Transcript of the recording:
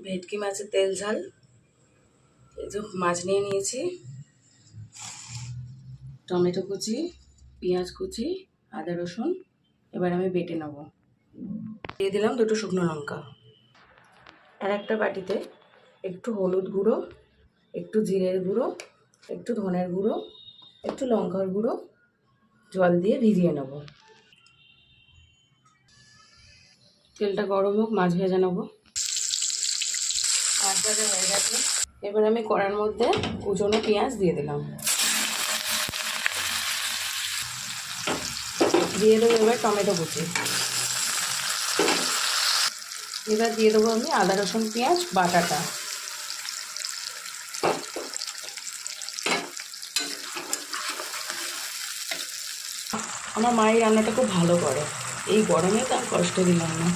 ভেটকি মাছের তেল ঝাল। এই যে মাছ নিয়ে নিয়েছি, টমেটো কুচি, পেঁয়াজ কুচি, আদা রসুন এবার আমি বেটে নেব। দিয়ে দিলাম 2টো শুকনো লঙ্কা। আর একটা বাটিতে একটু হলুদ গুঁড়ো, একটু জিরের গুঁড়ো, একটু ধনের গুঁড়ো, একটু লঙ্কার গুঁড়ো জল দিয়ে ভিজিয়ে নেব। তেলটা গরম হোক, মাছ ভেজে নেব। মাছ ভাজা হয়ে গেছে, এবার আমি কড়ার মধ্যে কুচনো পেঁয়াজ দিয়ে দিলাম। দিয়ে দেবো এবার টমেটো কুচি। এবার দিয়ে দেবো আমি আদা রসুন পেঁয়াজ বাটাটা। আমার মা এই রান্নাটা খুব ভালো করে, এই গরমে তার কষ্ট দিলাম না।